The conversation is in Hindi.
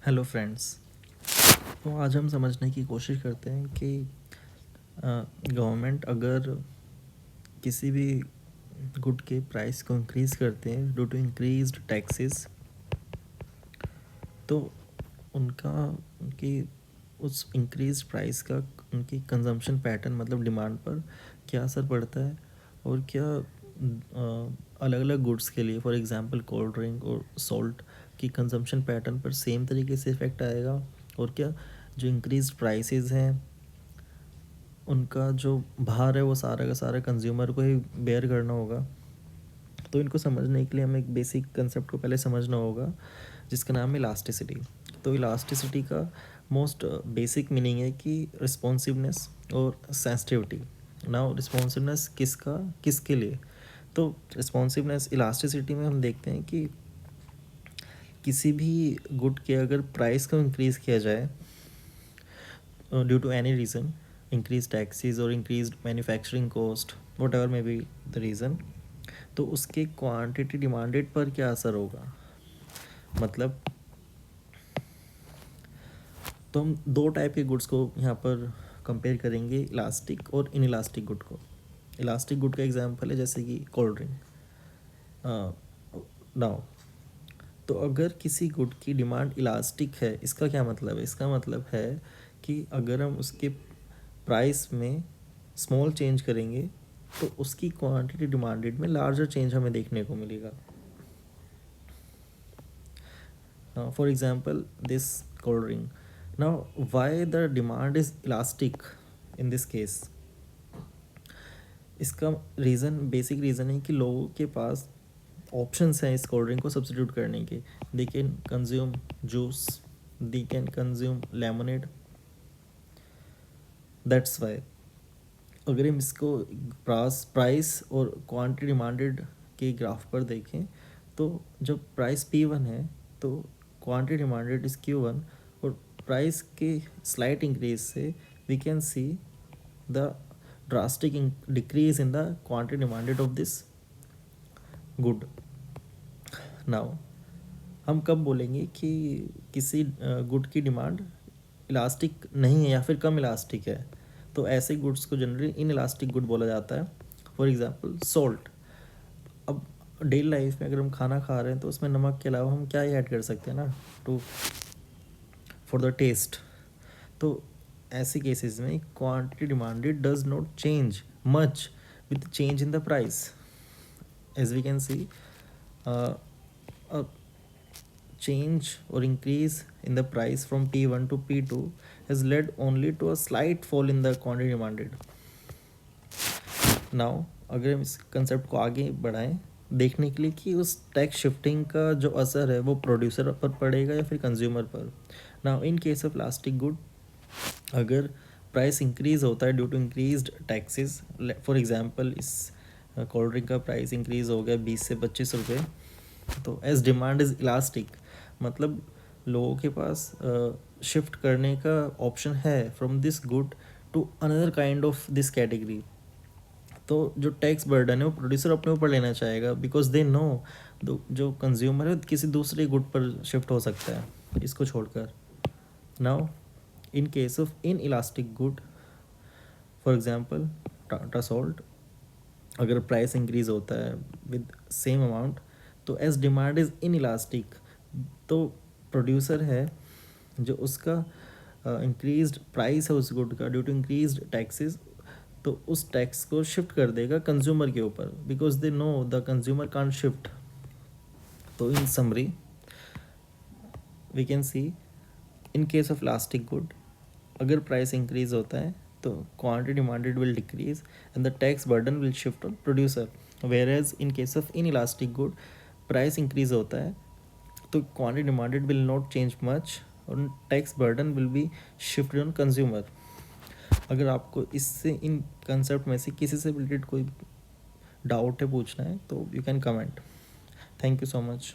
Hello friends. तो आज हम समझने की कोशिश करते हैं कि गवर्नमेंट अगर किसी भी गुड के प्राइस को इंक्रीज़ करते हैं ड्यू टू इंक्रीज्ड टैक्सेस, तो उनका उनकी उस इंक्रीज प्राइस का उनकी कंजम्पशन पैटर्न मतलब डिमांड पर क्या असर पड़ता है, और क्या अलग अलग गुड्स के लिए फॉर एग्जांपल कोल्ड ड्रिंक और सॉल्ट की कंजम्पशन पैटर्न पर सेम तरीके से इफ़ेक्ट आएगा, और क्या जो इंक्रीज प्राइसेस हैं उनका जो भार है वो सारा का सारा कंज्यूमर को ही बेयर करना होगा। तो इनको समझने के लिए हमें एक बेसिक कंसेप्ट को पहले समझना होगा जिसका नाम है इलास्टिसिटी। तो इलास्टिसिटी का मोस्ट बेसिक मीनिंग है कि रिस्पॉन्सिवनेस और सेंसिटिविटी। नाउ रिस्पॉन्सिवनेस किसके लिए? तो रिस्पॉन्सिवनेस इलास्टिसिटी में हम देखते हैं कि किसी भी गुड के अगर प्राइस को इंक्रीज़ किया जाए due to any reason, increase taxes और increase manufacturing cost, whatever may be the reason, तो उसके क्वांटिटी डिमांडेड पर क्या असर होगा। मतलब तो हम दो टाइप के गुड्स को यहाँ पर कंपेयर करेंगे, इलास्टिक और इनइलास्टिक गुड को। इलास्टिक गुड का एग्जांपल है जैसे कि कोल्ड ड्रिंक। नाउ तो अगर किसी गुड की डिमांड इलास्टिक है, इसका क्या मतलब है? इसका मतलब है कि अगर हम उसके प्राइस में स्मॉल चेंज करेंगे तो उसकी क्वांटिटी डिमांडेड में लार्जर चेंज हमें देखने को मिलेगा। For example this cold drink, now why the demand is elastic in this case? इसका रीज़न, बेसिक रीज़न है कि लोगों के पास ऑप्शंस हैं इस कोल्ड ड्रिंक को सब्स्टिट्यूट करने के। They can consume juice, they can consume lemonade, that's why. अगर हम इसको प्राइस और क्वांटिटी डिमांडेड के ग्राफ पर देखें तो जब प्राइस P1 है तो क्वांटिटी डिमांडेड इज Q1, और प्राइस के स्लाइट इंक्रीज से we can see the drastic decrease in the quantity demanded of this good. Now हम कब बोलेंगे कि किसी गुड की डिमांड इलास्टिक नहीं है या फिर कम इलास्टिक है? तो ऐसे गुड्स को जनरली इन इलास्टिक गुड बोला जाता है। For example salt. अब डेली लाइफ में अगर हम खाना खा रहे हैं तो उसमें नमक के अलावा हम क्या ही ऐड कर सकते हैं ना, टू फॉर द टेस्ट। तो ऐसे केसेस में quantity demanded does not change much with change in the price, as we can see change or increase in the price from P1 to P2 has led only to a slight fall in the quantity demanded. Now अगर हम इस कंसेप्ट को आगे बढ़ाएं देखने के लिए कि उस टैक्स शिफ्टिंग का जो असर है वो प्रोड्यूसर पर पड़ेगा या फिर कंज्यूमर पर। Now in case of plastic good, अगर प्राइस इंक्रीज होता है due to increased taxes, for example इस कोल्ड ड्रिंक का प्राइस इंक्रीज हो गया 20 से 25 रुपये, तो एज डिमांड इज़ इलास्टिक, मतलब लोगों के पास शिफ्ट करने का ऑप्शन है from this good to another kind of this category. तो जो टैक्स बर्डन है वो प्रोड्यूसर अपने ऊपर लेना चाहेगा, बिकॉज दे नो जो कंज्यूमर है किसी दूसरे गुड पर शिफ्ट हो सकता है इसको छोड़कर। Now in case of inelastic good, for example Tata salt, अगर प्राइस इंक्रीज होता है विद सेम अमाउंट तो as demand is inelastic, तो प्रोड्यूसर है जो उसका इंक्रीज्ड प्राइस है उस गुड का ड्यू टू इंक्रीज्ड टैक्सेस, तो उस टैक्स को शिफ्ट कर देगा कंज्यूमर के ऊपर, because they know the consumer can't shift. तो in summary we can see in case of elastic good, अगर प्राइस इंक्रीज होता है तो quantity demanded will decrease and the tax burden will shift on producer, whereas in case of inelastic good price increase होता है तो quantity demanded will not change much और tax burden will be shifted on consumer. अगर आपको इससे इन कंसेप्ट में से किसी से रिलेटेड कोई डाउट है पूछना है तो you can comment. Thank you so much.